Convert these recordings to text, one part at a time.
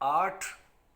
8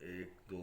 1 2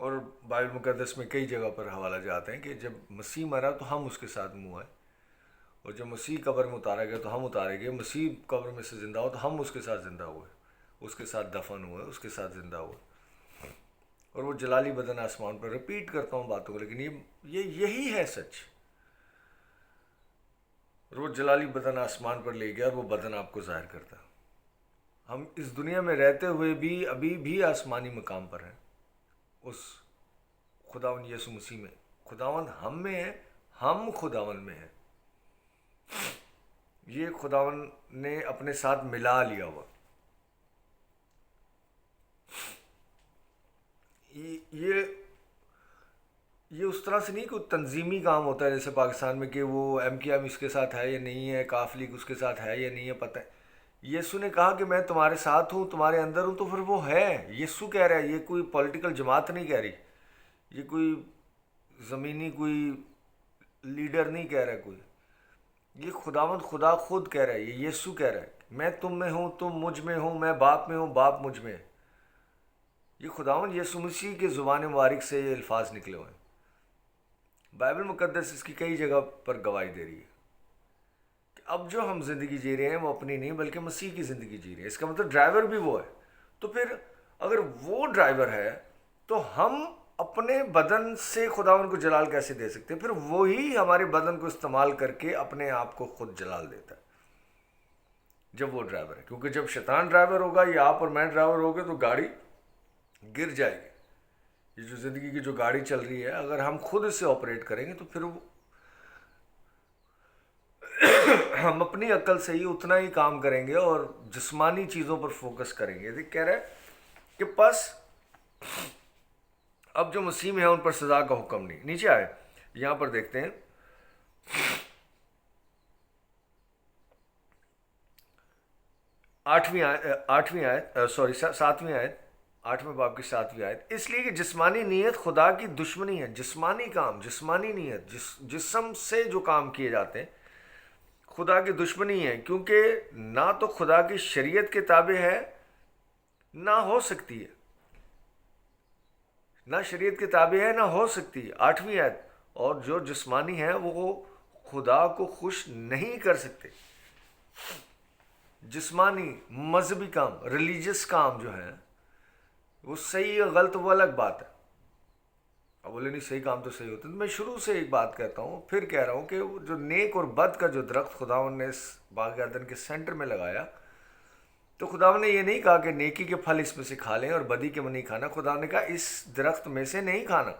اور بائبل مقدس میں کئی جگہ پر حوالہ جاتے ہیں کہ جب مسیح مرا تو ہم اس کے ساتھ منہ آئے، اور جب مسیح قبر میں اتارا گیا تو ہم اتارے گئے، مسیح قبر میں سے زندہ ہو تو ہم اس کے ساتھ زندہ ہوئے، اس کے ساتھ دفن ہوئے، اس کے ساتھ زندہ ہوئے، اور وہ جلالی بدن آسمان پر، رپیٹ کرتا ہوں باتوں کو لیکن یہی ہے سچ، اور وہ جلالی بدن آسمان پر لے گیا اور وہ بدن آپ کو ظاہر کرتا ہے۔ ہم اس دنیا میں رہتے ہوئے بھی ابھی بھی آسمانی مقام پر ہیں، اس خداوند یسوع مسیح میں، خداوند ہم میں ہے، ہم خداوند میں ہیں، یہ خداوند نے اپنے ساتھ ملا لیا ہوا۔ یہ اس طرح سے نہیں کوئی تنظیمی کام ہوتا ہے جیسے پاکستان میں کہ وہ ایم کیو ایم اس کے ساتھ ہے یا نہیں ہے، کاف لیگ اس کے ساتھ ہے یا نہیں ہے، پتہ ہے۔ یسوع نے کہا کہ میں تمہارے ساتھ ہوں، تمہارے اندر ہوں، تو پھر وہ ہے۔ یسوع کہہ رہا ہے، یہ کوئی پولیٹیکل جماعت نہیں کہہ رہی، یہ کوئی زمینی کوئی لیڈر نہیں کہہ رہا، کوئی، یہ خداوند خدا خود کہہ رہا ہے، یہ یسوع کہہ رہا ہے، میں تم میں ہوں، تم مجھ میں ہوں، میں باپ میں ہوں، باپ مجھ میں ہے۔ یہ خداوند یسوع مسیح کے زبان مبارک سے یہ الفاظ نکلے ہوئے ہیں۔ بائبل مقدس اس کی کئی جگہ پر گواہی دے رہی ہے کہ اب جو ہم زندگی جی رہے ہیں وہ اپنی نہیں بلکہ مسیح کی زندگی جی رہے ہیں۔ اس کا مطلب ڈرائیور بھی وہ ہے، تو پھر اگر وہ ڈرائیور ہے تو ہم اپنے بدن سے خداوند کو جلال کیسے دے سکتے ہیں؟ پھر وہی ہمارے بدن کو استعمال کر کے اپنے آپ کو خود جلال دیتا ہے جب وہ ڈرائیور ہے، کیونکہ جب شیطان ڈرائیور ہوگا یا آپ اور میں ڈرائیور ہوگے تو گاڑی گر جائے گی۔ یہ جو زندگی کی جو گاڑی چل رہی ہے اگر ہم خود اسے آپریٹ کریں گے تو پھر ہم اپنی عقل سے ہی اتنا ہی کام کریں گے اور جسمانی چیزوں پر فوکس کریں گے۔ کہہ رہے ہیں کہ پس اب جو مسیح میں ہیں ان پر سزا کا حکم نہیں۔ نیچے آئے، یہاں پر دیکھتے ہیں 7ویں آیت، 8ویں باب کی 7ویں آیت، اس لیے کہ جسمانی نیت خدا کی دشمنی ہے۔ جسمانی کام، جسمانی نیت، جسم سے جو کام کیے جاتے ہیں خدا کی دشمنی ہے، کیونکہ نہ تو خدا کی شریعت کے تابع ہے نہ ہو سکتی ہے، نہ شریعت کے تابع ہے نہ ہو سکتی ہے۔ 8ویں آیت، اور جو جسمانی ہے وہ خدا کو خوش نہیں کر سکتے۔ جسمانی مذہبی کام، ریلیجس کام جو ہے وہ صحیح یا غلط وہ الگ بات ہے۔ اب بولے نہیں صحیح کام تو صحیح ہوتا ہے، تو میں شروع سے ایک بات کہتا ہوں، پھر کہہ رہا ہوں کہ جو نیک اور بد کا جو درخت خداوند نے اس باغ عدن کے سینٹر میں لگایا، تو خداوند نے یہ نہیں کہا کہ نیکی کے پھل اس میں سے کھا لیں اور بدی کے میں نہیں کھانا۔ خداوند نے کہا اس درخت میں سے نہیں کھانا۔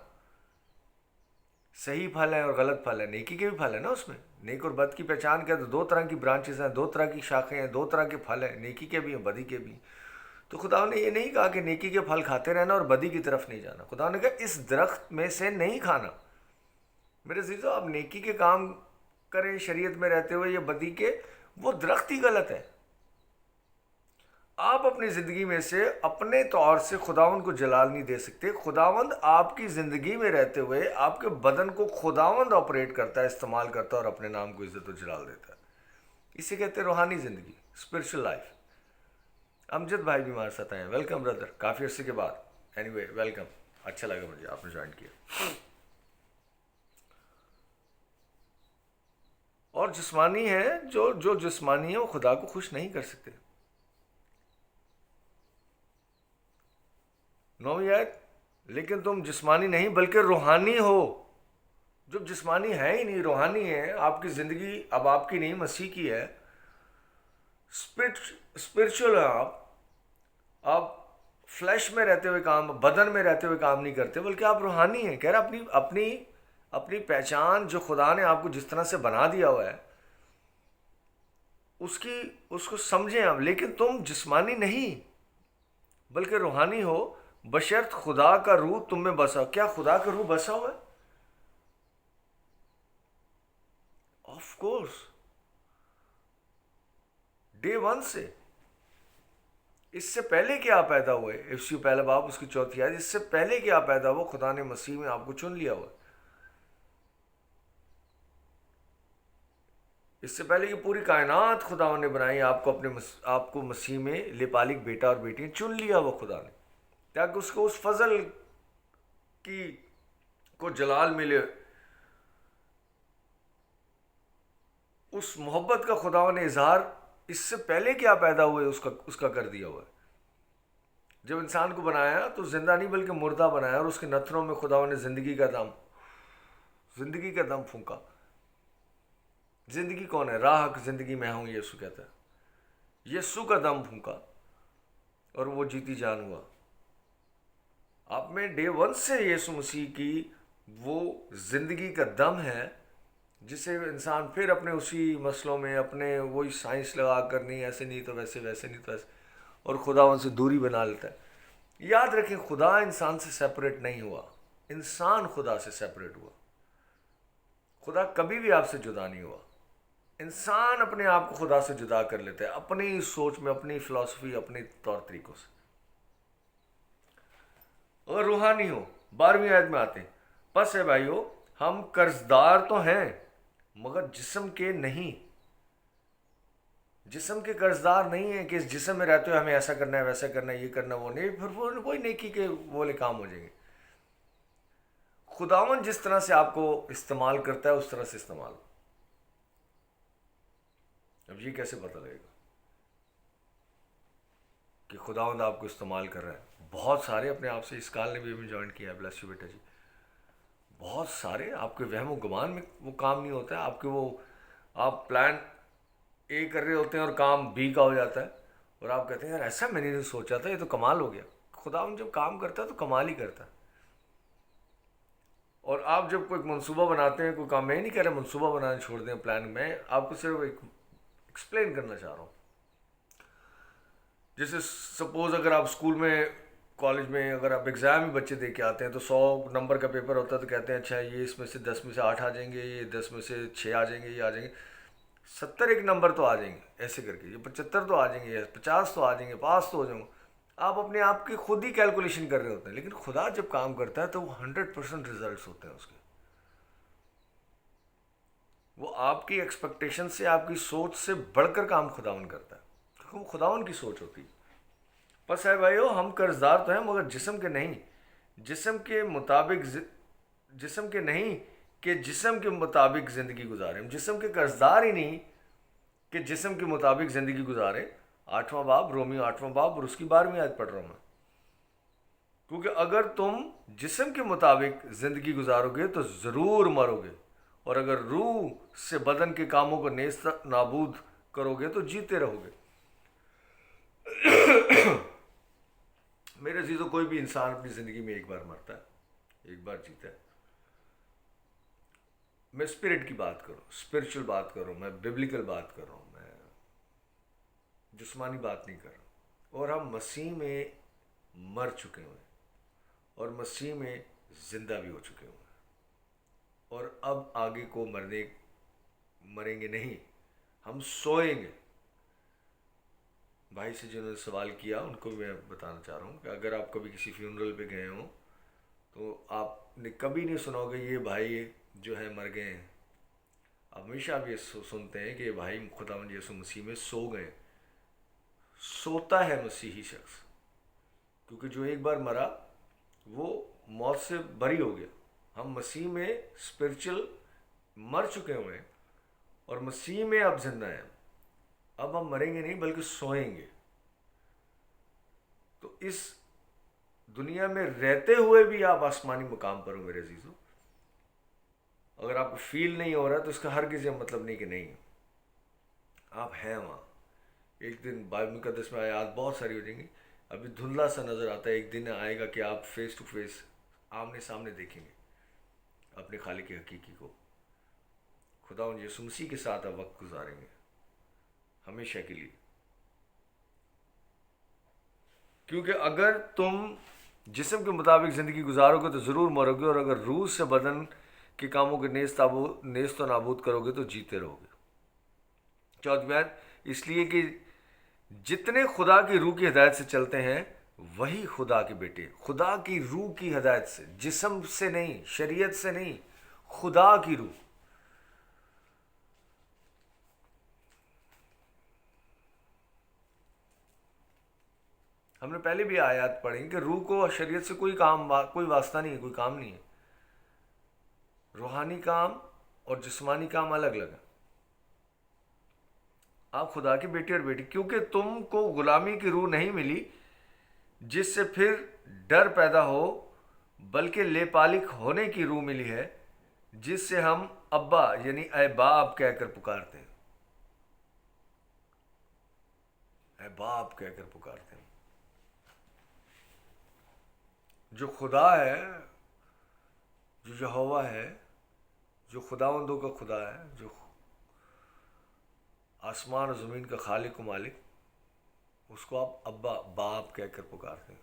صحیح پھل ہے اور غلط پھل ہے، نیکی کے بھی پھل ہے نا اس میں۔ نیک اور بد کی پہچان کیا؟ تو دو طرح کی برانچز ہیں، دو طرح کی شاخیں ہیں، دو طرح کے پھل ہیں، نیکی کے بھی ہیں بدی کے بھی۔ تو خدا نے یہ نہیں کہا کہ نیکی کے پھل کھاتے رہنا اور بدی کی طرف نہیں جانا۔ خدا نے کہا اس درخت میں سے نہیں کھانا۔ میرے عزیزو، آپ نیکی کے کام کریں شریعت میں رہتے ہوئے یا بدی کے، وہ درخت ہی غلط ہے۔ آپ اپنی زندگی میں سے اپنے طور سے خداوند کو جلال نہیں دے سکتے۔ خداوند آپ کی زندگی میں رہتے ہوئے آپ کے بدن کو خداوند آپریٹ کرتا ہے، استعمال کرتا ہے اور اپنے نام کو عزت و جلال دیتا ہے۔ اسے کہتے ہیں روحانی زندگی، اسپرچل لائف۔ امجد بھائی بھی ہمارے ساتھ ہیں، ویلکم بردر، کافی عرصے کے بعد۔ اینی وے ویلکم، اچھا لگا مجھے آپ نے جوائن کیا۔ اور جسمانی ہے، جو جسمانی ہے وہ خدا کو خوش نہیں کر سکتے۔ 9ویں آیت، لیکن تم جسمانی نہیں بلکہ روحانی ہو۔ جب جسمانی ہے ہی نہیں، روحانی ہے، آپ کی زندگی اب آپ کی نہیں مسیح کی ہے، اسپرچل ہے آپ فلیش میں رہتے ہوئے کام، بدن میں رہتے ہوئے کام نہیں کرتے بلکہ آپ روحانی ہیں۔ کہہ رہا اپنی پہچان جو خدا نے آپ کو جس طرح سے بنا دیا ہوا ہے اس کو سمجھیں آپ، لیکن تم جسمانی نہیں بلکہ روحانی ہو، بشرط خدا کا روح تم میں بسا ہو۔ کیا خدا کا روح بسا ہوا ہے؟ آف کورس، ڈے 1 سے۔ اس سے پہلے کہ آپ پیدا ہوئے، افسیو پہلا باب اس کی 4 آیت، اس سے پہلے کہ آپ پیدا ہوا خدا نے مسیح میں آپ کو چن لیا ہوا۔ اس سے پہلے کہ پوری کائنات خدا نے بنائی، آپ کو مسیح میں لپالک بیٹا اور بیٹی چن لیا ہوا خدا نے، تاکہ اس کو اس فضل کی کو جلال ملے، اس محبت کا خدا نے اظہار اس سے پہلے کیا پیدا ہوئے اس کا کر دیا ہوا ہے۔ جب انسان کو بنایا تو زندہ نہیں بلکہ مردہ بنایا، اور اس کے نتھنوں میں خدا نے زندگی کا دم پھونکا۔ زندگی کون ہے؟ راہ حق زندگی میں ہوں، یسوع کہتا ہے۔ یسوع کا دم پھونکا اور وہ جیتی جان ہوا۔ آپ میں ڈے ون سے یسوع مسیح کی وہ زندگی کا دم ہے، جسے انسان پھر اپنے اسی مسئلوں میں اپنے وہی سائنس لگا کر، نہیں ایسے نہیں تو ویسے، ویسے نہیں تو ایسے، اور خدا ان سے دوری بنا لیتا ہے۔ یاد رکھیں، خدا انسان سے سیپریٹ نہیں ہوا، انسان خدا سے سیپریٹ ہوا۔ خدا کبھی بھی آپ سے جدا نہیں ہوا، انسان اپنے آپ کو خدا سے جدا کر لیتا ہے اپنی سوچ میں، اپنی فلسفی، اپنے طور طریقوں سے۔ اور روحانی ہو، 12ویں آیت میں آتے ہیں، پس ہے بھائیو ہم قرضدار تو ہیں مگر جسم کے نہیں۔ جسم کے قرضدار نہیں ہیں کہ اس جسم میں رہتے ہوئے ہمیں ایسا کرنا ہے، ویسا کرنا ہے، یہ کرنا، وہ نہیں، پھر وہی نیکی کے وہ کام ہو جائیں گے۔ خداوند جس طرح سے آپ کو استعمال کرتا ہے اس طرح سے استعمال۔ اب یہ کیسے پتہ لگے گا کہ خداوند آپ کو استعمال کر رہا ہے؟ بہت سارے اپنے آپ سے، اس کال نے بھی ہمیں جوائن کیا ہے، بلیس یو بیٹا جی، بہت سارے آپ کے وہم و گمان میں وہ کام نہیں ہوتا ہے، آپ کے وہ آپ پلان اے کر رہے ہوتے ہیں اور کام بی کا ہو جاتا ہے، اور آپ کہتے ہیں یار ایسا میں نے سوچا تھا، یہ تو کمال ہو گیا۔ خداوند جب کام کرتا ہے تو کمال ہی کرتا ہے۔ اور آپ جب کوئی منصوبہ بناتے ہیں، کوئی کام، میں نہیں کہہ رہا منصوبہ بنانا چھوڑ دیں، پلان، میں آپ کو صرف ایکسپلین کرنا چاہ رہا ہوں۔ جیسے سپوز اگر آپ اسکول میں، کالج میں، اگر آپ ایگزام ہی بچے دے کے آتے ہیں تو 100 نمبر کا پیپر ہوتا ہے، تو کہتے ہیں اچھا یہ اس میں سے 10 میں سے 8 آ جائیں گے، یہ 10 میں سے 6 آ جائیں گے، یہ آ جائیں گے، 70 ایک نمبر تو آ جائیں گے، ایسے کر کے، یہ 75 تو آ جائیں گے، 50 تو آ جائیں گے، پاس تو ہو جاؤں گا۔ آپ اپنے آپ کی خود ہی کیلکولیشن کر رہے ہوتے ہیں، لیکن خدا جب کام کرتا ہے تو وہ 100% ریزلٹس ہوتے ہیں اس کے۔ وہ آپ کی ایکسپیکٹیشن سے، آپ کی سوچ سے بڑھ کر کام خداوند کرتا ہے، کیونکہ وہ خداوند کی سوچ ہوتی ہے۔ پس ہے بھائیو ہم قرضدار تو ہیں مگر جسم کے نہیں، جسم کے نہیں کہ جسم کے مطابق زندگی گزارے۔ ہم جسم کے قرضدار ہی نہیں کہ جسم کے مطابق زندگی گزارے۔ 8واں باب، رومیو 8واں باب، اور اس کی 12ویں آیت پڑھ رہا ہوں میں۔ کیونکہ اگر تم جسم کے مطابق زندگی گزارو گے تو ضرور مرو گے، اور اگر روح سے بدن کے کاموں کو نیست نابود کرو گے تو جیتے رہو گے۔ میرے عزیزو، کوئی بھی انسان اپنی زندگی میں ایک بار مرتا ہے، ایک بار جیتا ہے۔ میں اسپرٹ کی بات کروں، اسپرچل بات کروں، میں ببلیکل بات کر رہا ہوں، میں جسمانی بات نہیں کر رہا۔ اور ہم مسیح میں مر چکے ہوئے اور مسیح میں زندہ بھی ہو چکے ہوئے، اور اب آگے کو مریں گے نہیں، ہم سوئیں گے۔ بھائی سے جنہوں نے سوال کیا ان کو بھی میں بتانا چاہ رہا ہوں کہ اگر آپ کبھی کسی فیونرل پہ گئے ہوں تو آپ نے کبھی نہیں سنا ہوگا یہ بھائی جو ہے مر گئے ہیں۔ آپ ہمیشہ آپ یہ سنتے ہیں کہ یہ بھائی خداوند یسوع مسیح میں سو گئے۔ سوتا ہے مسیحی شخص، کیونکہ جو ایک بار مرا وہ موت سے بری ہو گیا۔ ہم مسیح میں اسپرچل مر چکے ہوئے ہیں اور مسیح میں اب زندہ ہیں۔ اب ہم مریں گے نہیں بلکہ سوئیں گے۔ تو اس دنیا میں رہتے ہوئے بھی آپ آسمانی مقام پر ہو میرے عزیزو۔ اگر آپ کو فیل نہیں ہو رہا تو اس کا ہرگز یہ مطلب نہیں کہ نہیں، آپ ہیں وہاں۔ ایک دن بائبل مقدس میں آیات بہت ساری ہو جائیں گی، ابھی دھندلا سا نظر آتا ہے، ایک دن آئے گا کہ آپ فیس ٹو فیس، آمنے سامنے دیکھیں گے اپنے خالق حقیقی کو۔ خداوند یسوع مسیح کے ساتھ آپ وقت گزاریں گے ہمیشہ کے لیے۔ کیونکہ اگر تم جسم کے مطابق زندگی گزارو گے تو ضرور مرو گے، اور اگر روح سے بدن کے کاموں کے نیست و نابود کرو گے تو جیتے رہو گے۔ 4 اس لیے کہ جتنے خدا کی روح کی ہدایت سے چلتے ہیں وہی خدا کے بیٹے۔ خدا کی روح کی ہدایت سے، جسم سے نہیں، شریعت سے نہیں، خدا کی روح۔ ہم نے پہلے بھی آیات پڑھی کہ روح کو شریعت سے کوئی واسطہ نہیں ہے، کوئی کام نہیں ہے. روحانی کام اور جسمانی کام الگ الگ ہے. آپ خدا کی بیٹی اور بیٹی، کیونکہ تم کو غلامی کی روح نہیں ملی جس سے پھر ڈر پیدا ہو، بلکہ لے پالک ہونے کی روح ملی ہے جس سے ہم ابا یعنی اے باپ کہہ کر پکارتے ہیں. اے باپ کہہ کر پکارتے ہیں. جو خدا ہے، جو یہوہ ہے، جو خداوندوں کا خدا ہے، جو آسمان و زمین کا خالق و مالک، اس کو آپ ابا باپ کہہ کر پکارتے ہیں.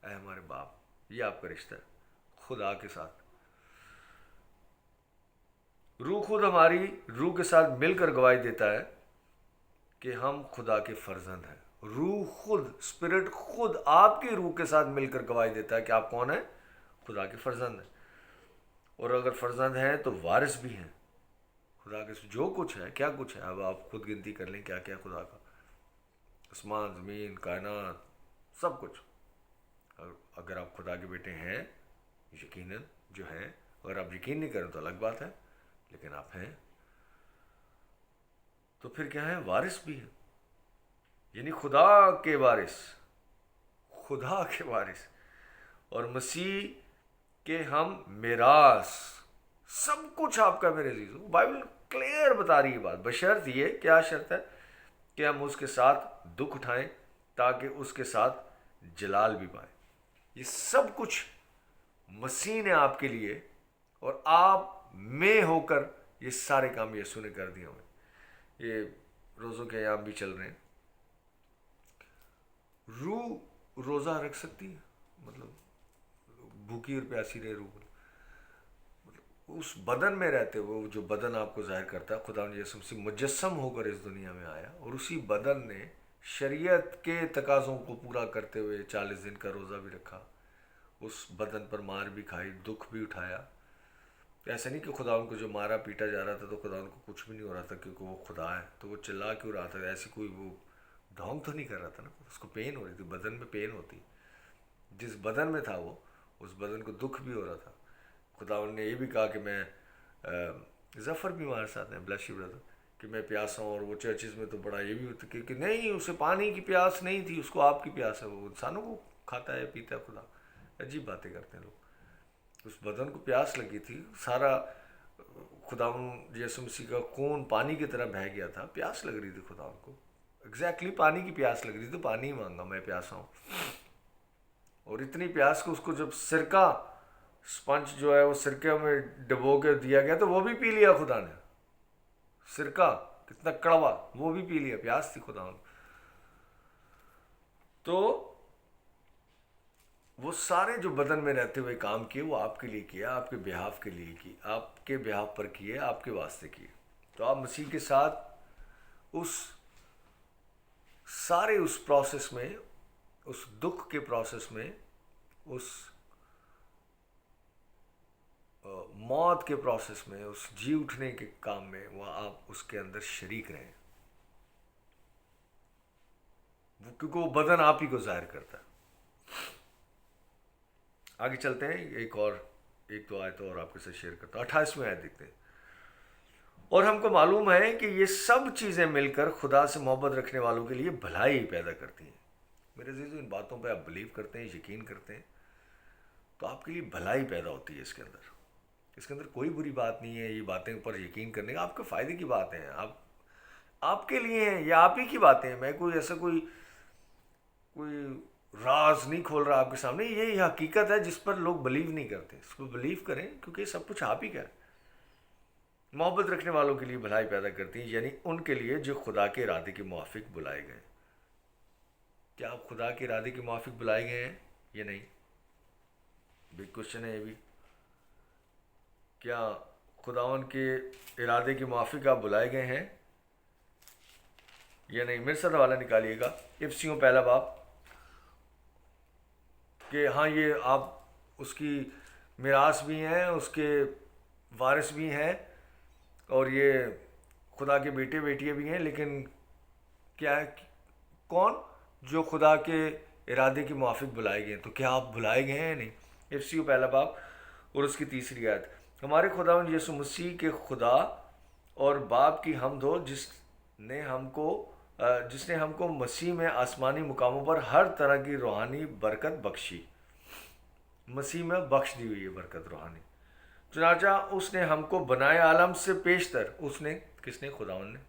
اے ہمارے باپ. یہ آپ کا رشتہ ہے خدا کے ساتھ. روح خود ہماری روح کے ساتھ مل کر گواہی دیتا ہے کہ ہم خدا کے فرزند ہیں. روح خود، اسپرٹ خود آپ کی روح کے ساتھ مل کر گواہی دیتا ہے کہ آپ کون ہیں؟ خدا کے فرزند ہیں. اور اگر فرزند ہیں تو وارث بھی ہیں خدا کے. جو کچھ ہے، کیا کچھ ہے، اب آپ خود گنتی کر لیں کیا کیا خدا کا. آسمان، زمین، کائنات، سب کچھ. اگر آپ خدا کے بیٹے ہیں یقیناً جو ہیں، اگر آپ یقین نہیں کریں تو الگ بات ہے، لیکن آپ ہیں تو پھر کیا ہے؟ وارث بھی ہیں. یعنی خدا کے وارث، خدا کے وارث. اور مسیح کے ہم میراث. سب کچھ آپ کا میرے عزیزو. بائبل کلیئر بتا رہی ہے بات. بشرط یہ، کیا شرط ہے؟ کہ ہم اس کے ساتھ دکھ اٹھائیں تاکہ اس کے ساتھ جلال بھی پائیں. یہ سب کچھ مسیح نے آپ کے لیے اور آپ میں ہو کر یہ سارے کام یسوع نے کر دیے ہوئے. یہ روزوں کے ایام بھی چل رہے ہیں. روح روزہ رکھ سکتی ہے؟ مطلب بھوکی اور پیاسی رہے روح. اس بدن میں رہتے وہ جو بدن آپ کو ظاہر کرتا ہے، خدا یسوع مسیح مجسم ہو کر اس دنیا میں آیا اور اسی بدن نے شریعت کے تقاضوں کو پورا کرتے ہوئے 40 دن کا روزہ بھی رکھا. اس بدن پر مار بھی کھائی، دکھ بھی اٹھایا. ایسا نہیں کہ خدا ان کو جو مارا پیٹا جا رہا تھا تو خدا ان کو کچھ بھی نہیں ہو رہا تھا کیونکہ وہ خدا ہے تو وہ چلا کیوں رہا تھا؟ ایسی کوئی وہ ڈھونگ تو نہیں کر رہا تھا نا. اس کو پین ہو رہی تھی، بدن میں پین ہوتی. جس بدن میں تھا وہ، اس بدن کو دکھ بھی ہو رہا تھا. خدا نے یہ بھی کہا کہ میں ظفر بھی ہمارے ساتھ ہیں، بلیس یو بردر، کہ میں پیاسا ہوں. اور وہ چرچز میں تو بڑا یہ بھی ہوتا کہ نہیں، اسے پانی کی پیاس نہیں تھی، اس کو آپ کی پیاس ہے. وہ انسانوں کو کھاتا ہے پیتا ہے خدا. عجیب باتیں کرتے ہیں لوگ. اس بدن کو پیاس لگی تھی. سارا خدا یسوع مسیح کا خون پانی کی طرح بہہ گیا تھا. پیاس لگ رہی تھی خدا ان کو. ایگزیکٹلی پانی کی پیاس لگ رہی تھی. پانی ہی مانگا، میں پیاسا ہوں. اور اتنی پیاس کو اس کو جب سرکہ اسپنج جو ہے وہ سرکے میں ڈبو کے دیا گیا تو وہ بھی پی لیا خدا نے. سرکہ کتنا کڑوا، وہ بھی پی لیا. پیاس تھی خدا نے. تو وہ سارے جو بدن میں رہتے ہوئے کام کیے وہ آپ کے لیے کیا، آپ کے بہاف کے لیے کی، آپ کے بہاف پر کیے، آپ کے واسطے کیے. تو آپ مسیح کے ساتھ اس سارے اس پروسیس میں، اس دکھ کے پروسیس میں، اس موت کے پروسیس میں، اس جی اٹھنے کے کام میں، وہ آپ اس کے اندر شریک رہیں. کیونکہ وہ بدن آپ ہی کو ظاہر کرتا ہے. آگے چلتے ہیں. ایک دو آیت اور آپ کے ساتھ شیئر کرتا ہوں. 28ویں آیت دیکھتے ہیں. اور ہم کو معلوم ہے کہ یہ سب چیزیں مل کر خدا سے محبت رکھنے والوں کے لیے بھلائی پیدا کرتی ہیں. میرے عزیزو، ان باتوں پہ آپ بلیو کرتے ہیں، یقین کرتے ہیں تو آپ کے لیے بھلائی پیدا ہوتی ہے. اس کے اندر کوئی بری بات نہیں ہے. یہ باتیں پر یقین کرنے کا آپ کے فائدے کی باتیں ہیں، آپ کے لیے ہیں، یہ آپ ہی کی باتیں ہیں. میں کوئی ایسا کوئی راز نہیں کھول رہا آپ کے سامنے. یہ حقیقت ہے جس پر لوگ بلیو نہیں کرتے. اس کو بلیو کریں کیونکہ یہ سب کچھ آپ ہی کا ہے. محبت رکھنے والوں کے لیے بھلائی پیدا کرتی ہیں، یعنی ان کے لیے جو خدا کے ارادے کے موافق بلائے گئے. کیا آپ خدا کے ارادے کے موافق بلائے گئے ہیں یا نہیں؟ بگ کوشچن ہے یہ بھی. کیا خداوند کے ارادے کے موافق آپ بلائے گئے ہیں یا نہیں؟ میرے ساتھ حوالہ نکالیے گا، افسیوں پہلا باب، کہ ہاں یہ آپ اس کی میراث بھی ہیں، اس کے وارث بھی ہیں، اور یہ خدا کے بیٹے بیٹیاں بھی ہیں. لیکن کیا ہے؟ کون؟ جو خدا کے ارادے کے موافق بلائے گئے ہیں. تو کیا آپ بلائے گئے ہیں؟ نہیں. افسیو پہلا باب اور اس کی تیسری آیت. ہمارے خداوند یسوع مسیح کے خدا اور باپ کی حمد ہو جس نے ہم کو مسیح میں آسمانی مقاموں پر ہر طرح کی روحانی برکت بخشی. مسیح میں بخش دی ہوئی ہے برکت روحانی. چنانچہ اس نے ہم کو بنائے عالم سے پیشتر. اس نے کس نے؟ خداوند نے.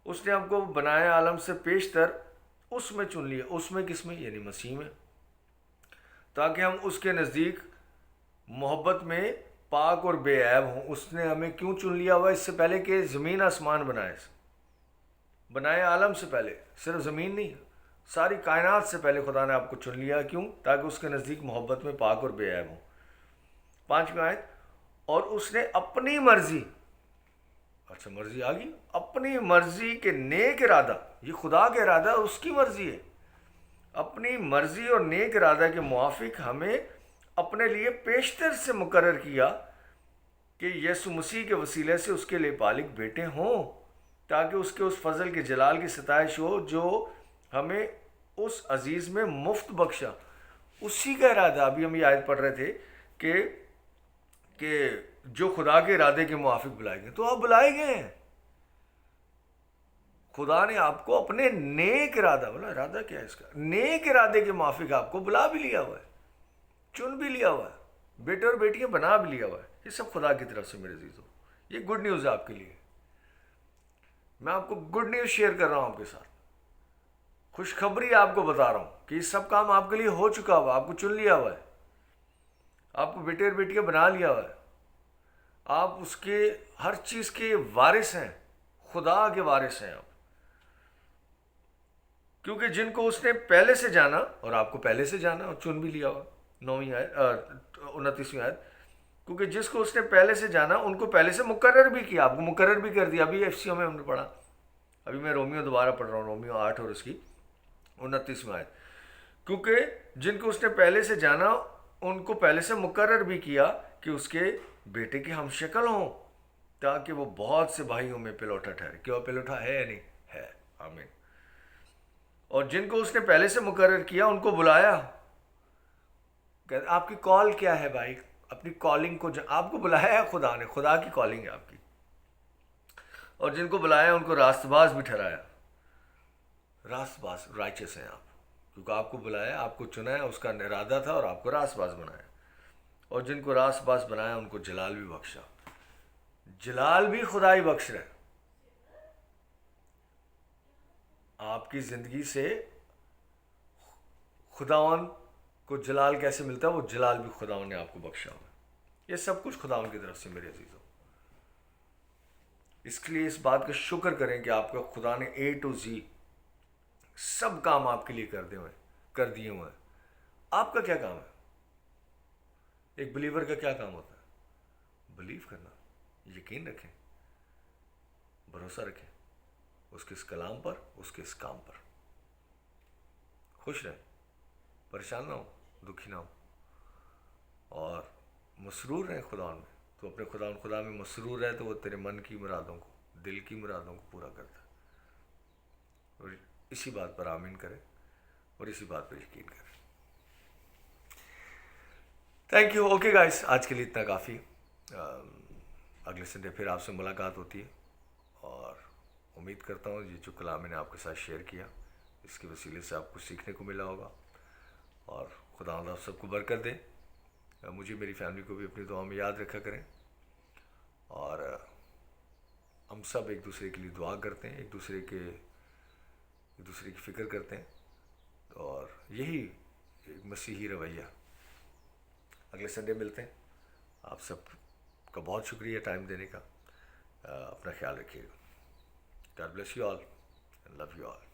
اس نے ہم کو بنائے عالم سے پیشتر اس میں چن لیا. اس میں کس میں؟ یعنی مسیح میں. تاکہ ہم اس کے نزدیک محبت میں پاک اور بے عیب ہوں. اس نے ہمیں کیوں چن لیا ہوا؟ اس سے پہلے کہ زمین آسمان بنائے عالم سے پہلے. صرف زمین نہیں، ساری کائنات سے پہلے خدا نے آپ کو چن لیا. کیوں؟ تاکہ اس کے نزدیک محبت میں پاک اور بے عیب ہوں. 5ویں آیت. اور اس نے اپنی مرضی، اچھا مرضی آ گئی، اپنی مرضی کے نیک ارادہ، یہ خدا کا ارادہ، اس کی مرضی ہے، اپنی مرضی اور نیک ارادہ کے موافق ہمیں اپنے لیے پیشتر سے مقرر کیا کہ یسوع مسیح کے وسیلے سے اس کے لیے بالغ بیٹے ہوں، تاکہ اس کے اس فضل کے جلال کی ستائش ہو جو ہمیں اس عزیز میں مفت بخشا. اسی کا ارادہ. ابھی ہم یہ آیت پڑھ رہے تھے کہ جو خدا کے ارادے کے موافق بلائے گئے. تو آپ بلائے گئے ہیں. خدا نے آپ کو اپنے نیک ارادہ، بولا ارادہ کیا ہے اس کا؟ نیک ارادے کے موافق آپ کو بلا بھی لیا ہوا ہے، چن بھی لیا ہوا ہے، بیٹے اور بیٹیاں بنا بھی لیا ہوا ہے. یہ سب خدا کی طرف سے میرے عزیزوں. یہ گڈ نیوز ہے آپ کے لیے. میں آپ کو گڈ نیوز شیئر کر رہا ہوں آپ کے ساتھ. خوشخبری آپ کو بتا رہا ہوں کہ یہ سب کام آپ کے لیے ہو چکا ہوا. آپ کو چن لیا ہوا ہے، آپ کو بیٹے اور بیٹیاں بنا لیا ہوا ہے. آپ اس کے ہر چیز کے وارث ہیں، خدا کے وارث ہیں آپ. کیونکہ جن کو اس نے پہلے سے جانا، اور آپ کو پہلے سے جانا اور چن بھی لیا ہوا. 29ویں آیت. کیونکہ جس کو اس نے پہلے سے جانا ان کو پہلے سے مقرر بھی کیا. آپ کو مقرر بھی کر دیا. ابھی FCO میں ہم نے پڑھا. ابھی میں رومیو دوبارہ پڑھ رہا ہوں، رومیو 8 اور اس کی 29ویں آیت. کیونکہ جن کو اس نے پہلے سے جانا ان کو پہلے سے مقرر بھی کیا کہ اس کے بیٹے کے ہم شکل ہوں، تاکہ وہ بہت سے بھائیوں میں پلوٹا ٹھہرے. کیوں پلوٹا ہے یا نہیں ہے؟ آمین. اور جن کو اس نے پہلے سے مقرر کیا ان کو بلایا. آپ کی کال کیا ہے بھائی؟ اپنی کالنگ کو آپ کو بلایا ہے خدا نے. خدا کی کالنگ ہے آپ کی. اور جن کو بلایا ان کو راست باز بھی ٹھہرایا. راست باز، رائچس ہیں آپ، کیونکہ آپ کو بلایا، آپ کو چنا ہے، اس کا ارادہ تھا اور آپ کو راست باز بنایا. اور جن کو راست باز بنایا ان کو جلال بھی بخشا. جلال بھی خدا ہی بخش رہا ہے. آپ کی زندگی سے خداوند کو جلال کیسے ملتا ہے؟ وہ جلال بھی خداوند نے آپ کو بخشا ہوا. یہ سب کچھ خداوند کی طرف سے میرے عزیزوں. اس کے لیے اس بات کا شکر کریں کہ آپ کا خدا نے A to Z سب کام آپ کے لیے کر دیے ہوئے ہیں. آپ کا کیا کام ہے؟ ایک بلیور کا کیا کام ہوتا ہے؟ بلیو کرنا، یقین رکھیں، بھروسہ رکھیں اس کے اس کلام پر، اس کے اس کام پر. خوش رہیں، پریشان نہ ہو، دکھی نہ ہو، اور مسرور رہیں خدا میں. تو اپنے خدا میں مسرور ہے تو وہ تیرے من کی مرادوں کو، دل کی مرادوں کو پورا کرتا ہے. اور اسی بات پر آمین کریں اور اسی بات پر یقین کریں. Thank you. اوکے گائز، آج کے لیے اتنا کافی. اگلے سنڈے پھر آپ سے ملاقات ہوتی ہے، اور امید کرتا ہوں یہ جو کلام میں نے آپ کے ساتھ شیئر کیا اس کے وسیلے سے آپ کو سیکھنے کو ملا ہوگا. اور خدا آپ سب کو برکت دے. مجھے، میری فیملی کو بھی اپنی دعا میں یاد رکھا کریں. اور ہم سب ایک دوسرے کے لیے دعا کرتے ہیں، ایک دوسرے کی فکر کرتے ہیں، اور یہی ایک مسیحی رویہ. اگلے سنڈے ملتے ہیں. آپ سب کا بہت شکریہ ٹائم دینے کا. اپنا خیال رکھیے گا. God bless you all and love you all.